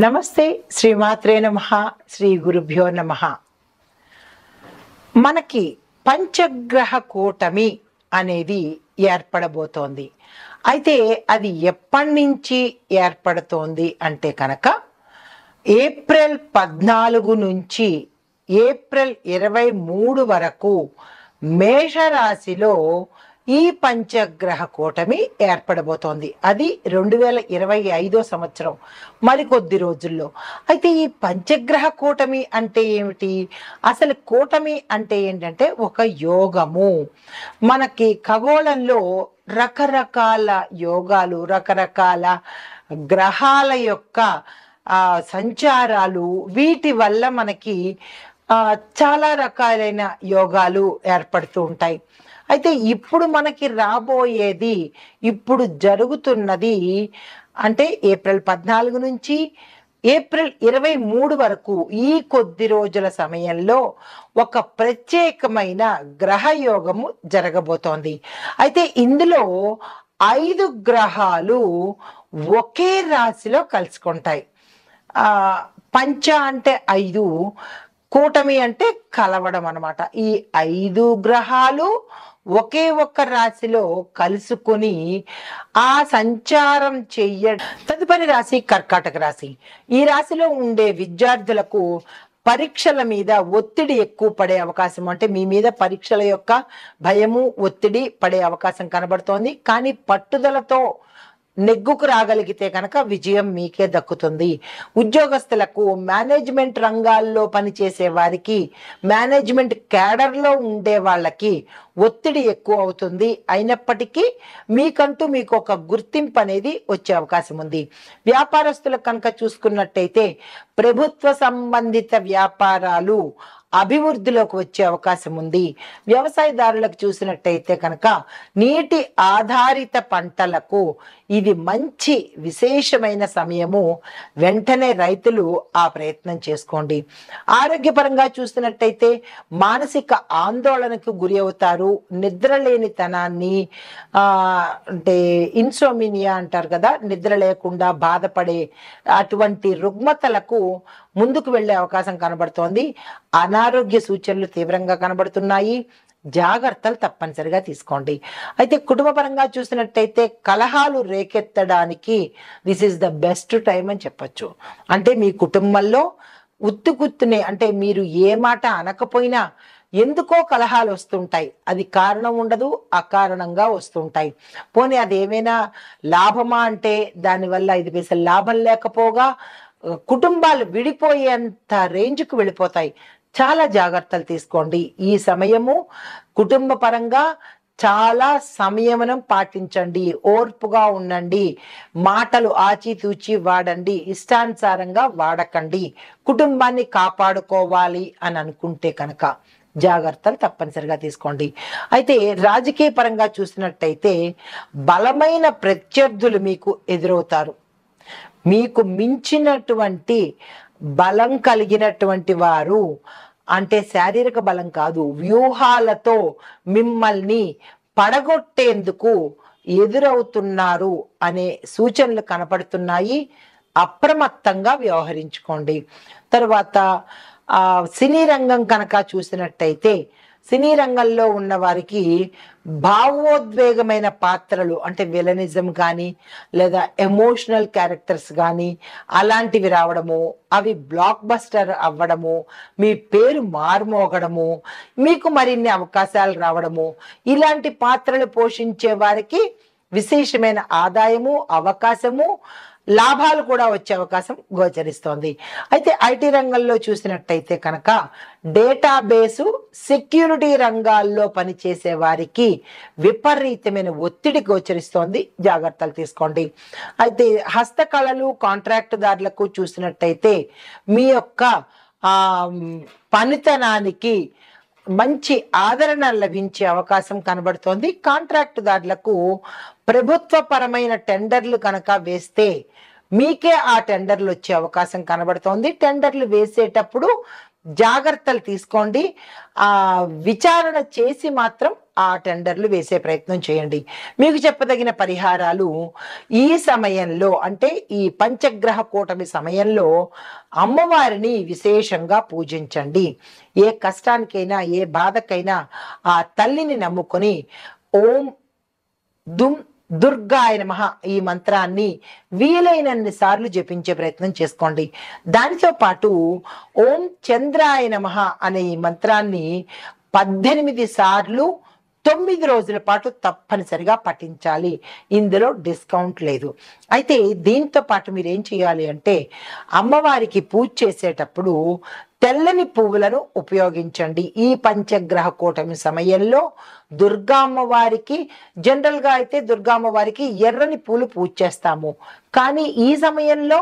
నమస్తే శ్రీమాత్రే నమః శ్రీ గురుభ్యో నమః. మనకి పంచగ్రహ కూటమి అనేది ఏర్పడబోతోంది. అయితే అది ఎప్పటి నుంచి ఏర్పడుతోంది అంటే కనుక ఏప్రిల్ 14 నుంచి ఏప్రిల్ 23 వరకు మేషరాశిలో ఈ పంచగ్రహ కూటమి ఏర్పడబోతోంది. అది 2025 సంవత్సరం మరికొద్ది రోజుల్లో. అయితే ఈ పంచగ్రహ కూటమి అంటే ఏమిటి? అసలు కూటమి అంటే ఏంటంటే ఒక యోగము. మనకి ఖగోళంలో రకరకాల యోగాలు, రకరకాల గ్రహాల యొక్క సంచారాలు, వీటి వల్ల మనకి చాలా రకాలైన యోగాలు ఏర్పడుతూ ఉంటాయి. అయితే ఇప్పుడు మనకి రాబోయేది, ఇప్పుడు జరుగుతున్నది అంటే ఏప్రిల్ 14 నుంచి ఏప్రిల్ 23 వరకు ఈ కొద్ది రోజుల సమయంలో ఒక ప్రత్యేకమైన గ్రహయోగము జరగబోతోంది. అయితే ఇందులో 5 గ్రహాలు ఒకే రాశిలో కలుసుకుంటాయి. పంచ అంటే 5, కూటమి అంటే కలవడం అన్నమాట. ఈ 5 గ్రహాలు ఒకే ఒక్క రాశిలో కలుసుకుని ఆ సంచారం తదుపరి రాశి కర్కాటక రాశి. ఈ రాశిలో ఉండే విద్యార్థులకు పరీక్షల మీద ఒత్తిడి ఎక్కువ పడే అవకాశం, అంటే మీ మీద పరీక్షల యొక్క భయము, ఒత్తిడి పడే అవకాశం కనబడుతోంది. కానీ పట్టుదలతో నెగ్గుకు రాగలిగితే కనుక విజయం మీకే దక్కుతుంది. ఉద్యోగస్తులకు, మేనేజ్మెంట్ రంగాల్లో పనిచేసే వారికి, మేనేజ్మెంట్ క్యాడర్లో ఉండే వాళ్ళకి ఒత్తిడి ఎక్కువ అవుతుంది. అయినప్పటికీ మీకు ఒక గుర్తింపు అనేది వచ్చే అవకాశం ఉంది. వ్యాపారస్తులకు కనుక చూసుకున్నట్టయితే ప్రభుత్వ సంబంధిత వ్యాపారాలు అభివృద్ధిలోకి వచ్చే అవకాశం ఉంది. వ్యవసాయదారులకు చూసినట్టయితే కనుక నీటి ఆధారిత పంటలకు ఇది మంచి విశేషమైన సమయము. వెంటనే రైతులు ఆ ప్రయత్నం చేసుకోండి. ఆరోగ్యపరంగా చూసినట్టయితే మానసిక ఆందోళనకు గురి అవుతారు. నిద్రలేనితనాన్ని, అంటే ఇన్సోమినియా అంటారు కదా, నిద్ర లేకుండా బాధపడే అటువంటి రుగ్మతలకు ముందుకు వెళ్ళే అవకాశం కనబడుతోంది. అనారోగ్య సూచనలు తీవ్రంగా కనబడుతున్నాయి. జాగ్రత్తలు తప్పనిసరిగా తీసుకోండి. అయితే కుటుంబపరంగా చూసినట్టయితే కలహాలు రేకెత్తడానికి this is the best time అని చెప్పొచ్చు. అంటే మీ కుటుంబంలో ఉత్తుకుత్తునే, అంటే మీరు ఏ మాట అనకపోయినా ఎందుకో కలహాలు వస్తుంటాయి. అది కారణం ఉండదు, అకారణంగా వస్తుంటాయి. పోనీ అదేమైనా లాభమా అంటే దానివల్ల 5 పైసలు లాభం లేకపోగా కుటుంబాలు విడిపోయేంత రేంజ్కు వెళ్ళిపోతాయి. చాలా జాగ్రత్తలు తీసుకోండి. ఈ సమయము కుటుంబ పరంగా చాలా సంయమనం పాటించండి, ఓర్పుగా ఉండండి, మాటలు ఆచితూచి వాడండి, ఇష్టానుసారంగా వాడకండి. కుటుంబాన్ని కాపాడుకోవాలి అని అనుకుంటే కనుక జాగ్రత్తలు తప్పనిసరిగా తీసుకోండి. అయితే రాజకీయ పరంగా చూసినట్టయితే బలమైన ప్రత్యర్థులు మీకు ఎదురవుతారు. మీకు మించినటువంటి బలం కలిగినటువంటి వారు, అంటే శారీరక బలం కాదు, వ్యూహాలతో మిమ్మల్ని పడగొట్టేందుకు ఎదురవుతున్నారు అనే సూచనలు కనపడుతున్నాయి. అప్రమత్తంగా వ్యవహరించుకోండి. తర్వాత సినీ రంగం కనుక చూసినట్టయితే సినీ రంగంలో ఉన్న వారికి భావోద్వేగమైన పాత్రలు, అంటే విలనిజం కానీ లేదా ఎమోషనల్ క్యారెక్టర్స్ కానీ అలాంటివి రావడము, అవి బ్లాక్ బస్టర్ అవ్వడము, మీ పేరు మారుమోగడము, మీకు మరిన్ని అవకాశాలు రావడము, ఇలాంటి పాత్రలు పోషించే వారికి విశేషమైన ఆదాయము, అవకాశము, లాభాలు కూడా వచ్చే అవకాశం గోచరిస్తోంది. అయితే ఐటీ రంగంలో చూసినట్టయితే కనుక డేటాబేసు, సెక్యూరిటీ రంగాల్లో పనిచేసే వారికి విపరీతమైన ఒత్తిడి గోచరిస్తోంది. జాగ్రత్తలు తీసుకోండి. అయితే హస్తకళలు, కాంట్రాక్టుదారులకు చూసినట్టయితే మీ యొక్క పనితనానికి మంచి ఆదరణ లభించే అవకాశం కనబడుతోంది. కాంట్రాక్టుదారులకు ప్రభుత్వ పరమైన టెండర్లు కనుక వేస్తే మీకే ఆ టెండర్లు వచ్చే అవకాశం కనబడుతోంది. టెండర్లు వేసేటప్పుడు జాగ్రత్తలు తీసుకోండి. విచారణ చేసి మాత్రం ఆ టెండర్లు వేసే ప్రయత్నం చేయండి. మీకు చెప్పదగిన పరిహారాలు ఈ సమయంలో అంటే ఈ పంచగ్రహ కూటమి సమయంలో అమ్మవారిని విశేషంగా పూజించండి. ఏ కష్టానికైనా ఏ బాధకైనా ఆ తల్లిని నమ్ముకొని ఓం దుమ్ దుర్గాయ నమః ఈ మంత్రాన్ని వీలైనన్ని సార్లు జపించే ప్రయత్నం చేసుకోండి. దానితో పాటు ఓం చంద్రాయ నమః అనే ఈ మంత్రాన్ని 18 సార్లు 9 రోజుల పాటు తప్పనిసరిగా పఠించాలి. ఇందులో డిస్కౌంట్ లేదు. అయితే దీంతో పాటు మీరు ఏం చేయాలి అంటే అమ్మవారికి పూజ చేసేటప్పుడు తెల్లని పువ్వులను ఉపయోగించండి. ఈ పంచగ్రహ కూటమి సమయంలో దుర్గా అమ్మవారికి జనరల్గా అయితే దుర్గా అమ్మవారికి ఎర్రని పూలు పూజ చేస్తాము. కానీ ఈ సమయంలో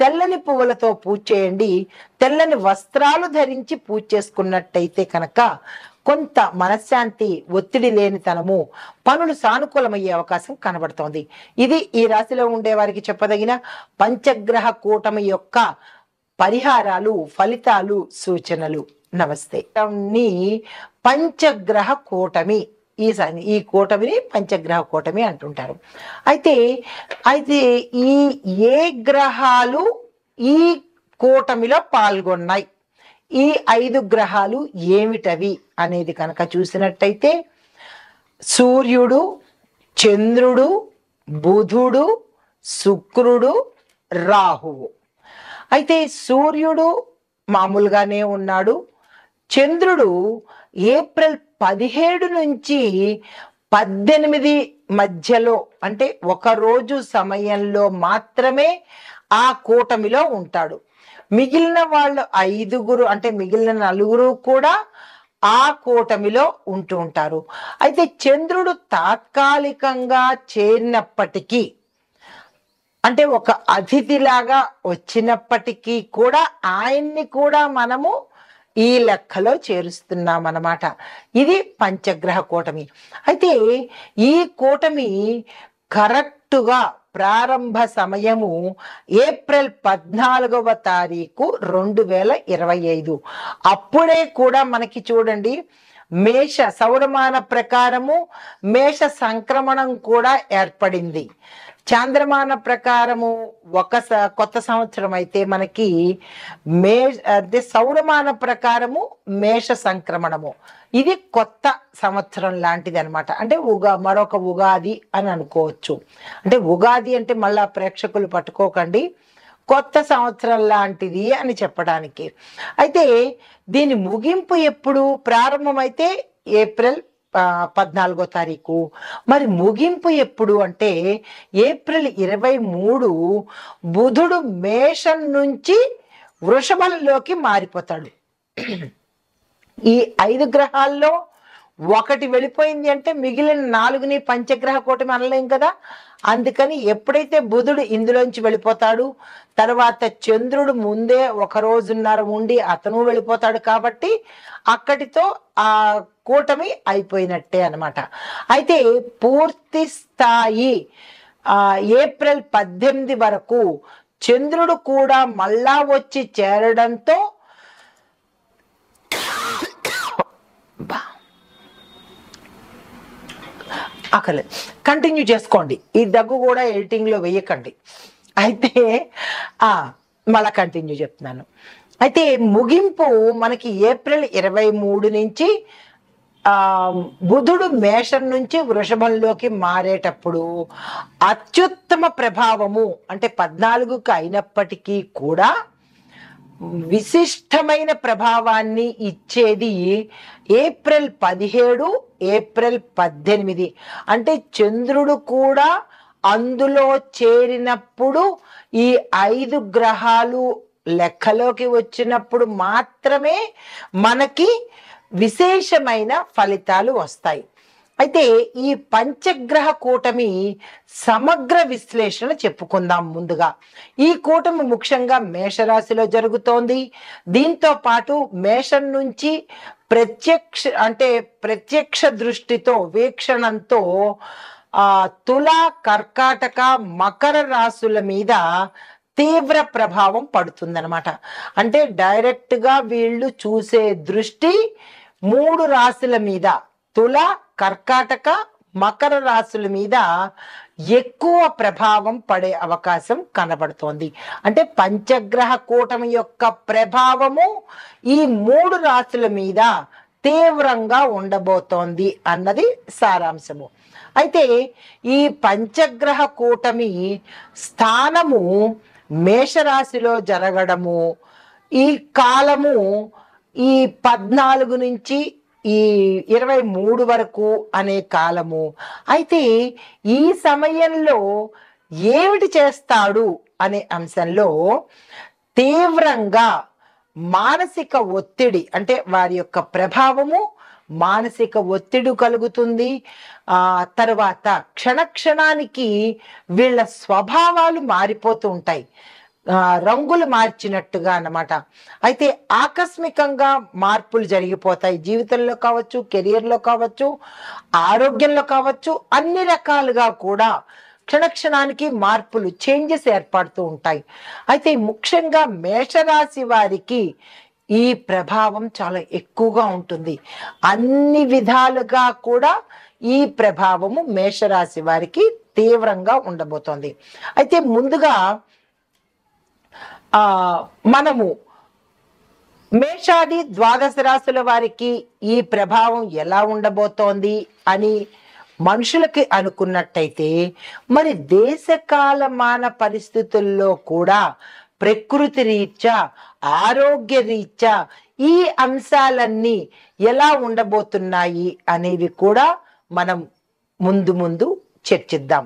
తెల్లని పువ్వులతో పూజ చేయండి. తెల్లని వస్త్రాలు ధరించి పూజ చేసుకున్నట్టయితే కనుక కొంత మనశ్శాంతి, ఒత్తిడి లేనితనము, పనులు సానుకూలమయ్యే అవకాశం కనబడుతోంది. ఇది ఈ రాశిలో ఉండే వారికి చెప్పదగిన పంచగ్రహ కూటమి యొక్క పరిహారాలు, ఫలితాలు, సూచనలు. నమస్తే. పంచగ్రహ కూటమి ఈ కూటమిని పంచగ్రహ కూటమి అంటుంటారు. అయితే ఈ ఏ గ్రహాలు ఈ కూటమిలో పాల్గొన్నాయి, ఈ 5 గ్రహాలు ఏమిటవి అనేది కనుక చూసినట్టయితే సూర్యుడు, చంద్రుడు, బుధుడు, శుక్రుడు, రాహువు. అయితే సూర్యుడు మామూలుగానే ఉన్నాడు. చంద్రుడు ఏప్రిల్ 17 నుంచి 18 మధ్యలో అంటే ఒక రోజు సమయంలో మాత్రమే ఆ కూటమిలో ఉంటాడు. మిగిలిన వాళ్ళు 5 అంటే మిగిలిన 4 కూడా ఆ కూటమిలో ఉంటూ ఉంటారు. అయితే చంద్రుడు తాత్కాలికంగా చేరినప్పటికీ అంటే ఒక అతిథిలాగా వచ్చినప్పటికీ కూడా ఆయన్ని కూడా మనము ఈ లెక్కలో చేరుస్తున్నాం అన్నమాట. ఇది పంచగ్రహ కూటమి. అయితే ఈ కూటమి కరెక్టుగా ప్రారంభ సమయము ఏప్రిల్ 14వ తారీఖు 2025. అప్పుడే కూడా మనకి చూడండి మేష సౌరమాన ప్రకారము మేష సంక్రమణం కూడా ఏర్పడింది. చాంద్రమాన ప్రకారము కొత్త సంవత్సరం అయితే మనకి అంటే సౌరమాన ప్రకారము మేష సంక్రమణము. ఇది కొత్త సంవత్సరం లాంటిది అనమాట. అంటే మరొక ఉగాది అని అనుకోవచ్చు. అంటే ఉగాది అంటే మళ్ళా ప్రేక్షకులు పట్టుకోకండి, కొత్త సంవత్సరం లాంటిది అని చెప్పడానికి. అయితే దీని ముగింపు ఎప్పుడు ప్రారంభమైతే ఏప్రిల్ 14వ తారీఖు. మరి ముగింపు ఎప్పుడు అంటే ఏప్రిల్ 23 బుధుడు మేషం నుంచి వృషభంలోకి మారిపోతాడు. ఈ 5 గ్రహాల్లో ఒకటి వెళ్ళిపోయింది అంటే మిగిలిన 4ని పంచగ్రహ కూటమి అనలేం కదా. అందుకని ఎప్పుడైతే బుధుడు ఇందులోంచి వెళ్ళిపోతాడు, తర్వాత చంద్రుడు ముందే 1 రోజున్నర ఉండి అతను వెళ్ళిపోతాడు. కాబట్టి అక్కడితో ఆ కూటమి అయిపోయినట్టే అన్నమాట. అయితే పూర్తి స్థాయి ఏప్రిల్ 18 వరకు చంద్రుడు కూడా మళ్ళా వచ్చి చేరడంతో కంటిన్యూ చేసుకోండి. ఈ దగ్గు కూడా ఎడిటింగ్ లో వేయకండి. అయితే మళ్ళా కంటిన్యూ చెప్తున్నాను. అయితే ముగింపు మనకి ఏప్రిల్ 23 నుంచి బుధుడు మేషం నుంచి వృషభంలోకి మారేటప్పుడు అత్యుత్తమ ప్రభావము అంటే 14కి అయినప్పటికీ కూడా విశిష్టమైన ప్రభావాన్ని ఇచ్చేది ఏప్రిల్ 17, ఏప్రిల్ 18. అంటే చంద్రుడు కూడా అందులో చేరినప్పుడు ఈ 5 గ్రహాలు లెక్కలోకి వచ్చినప్పుడు మాత్రమే మనకి విశేషమైన ఫలితాలు వస్తాయి. అయితే ఈ పంచగ్రహ కూటమి సమగ్ర విశ్లేషణ చెప్పుకుందాం. ముందుగా ఈ కూటమి ముఖ్యంగా మేషరాశిలో జరుగుతోంది. దీంతో పాటు మేషం నుంచి ప్రత్యక్ష దృష్టితో వీక్షణంతో తుల, కర్కాటక, మకర రాశుల మీద తీవ్ర ప్రభావం పడుతుందన్నమాట. అంటే డైరెక్ట్ గా వీళ్ళు చూసే దృష్టి 3 రాశుల మీద తుల, కర్కాటక, మకర రాశుల మీద ఎక్కువ ప్రభావం పడే అవకాశం కనబడుతోంది. అంటే పంచగ్రహ కూటమి యొక్క ప్రభావము ఈ 3 రాశుల మీద తీవ్రంగా ఉండబోతోంది అన్నది సారాంశము. అయితే ఈ పంచగ్రహ కూటమి స్థానము మేషరాశిలో జరగడము, ఈ కాలము ఈ 14 నుంచి ఈ 23 వరకు అనే కాలము. అయితే ఈ సమయంలో ఏమిటి చేస్తాడు అనే అంశంలో తీవ్రంగా మానసిక ఒత్తిడి, అంటే వారి యొక్క ప్రభావము మానసిక ఒత్తిడి కలుగుతుంది. తర్వాత క్షణక్షణానికి వీళ్ళ స్వభావాలు మారిపోతూ ఉంటాయి, రంగులు మార్చినట్టుగా అన్నమాట. అయితే ఆకస్మికంగా మార్పులు జరిగిపోతాయి, జీవితంలో కావచ్చు, కెరియర్లో కావచ్చు, ఆరోగ్యంలో కావచ్చు, అన్ని రకాలుగా కూడా క్షణక్షణానికి మార్పులు, చేంజెస్ ఏర్పడుతూ ఉంటాయి. అయితే ముఖ్యంగా మేషరాశి వారికి ఈ ప్రభావం చాలా ఎక్కువగా ఉంటుంది. అన్ని విధాలుగా కూడా ఈ ప్రభావము మేషరాశి వారికి తీవ్రంగా ఉండబోతోంది. అయితే ముందుగా మనము మేషాది ద్వాదశ రాశుల వారికి ఈ ప్రభావం ఎలా ఉండబోతోంది అని మనుషులకి అనుకున్నట్టయితే, మరి దేశకాలమాన పరిస్థితుల్లో కూడా ప్రకృతి రీత్యా, ఆరోగ్య రీత్యా ఈ అంశాలన్నీ ఎలా ఉండబోతున్నాయి అనేవి కూడా మనం ముందు ముందు చర్చిద్దాం.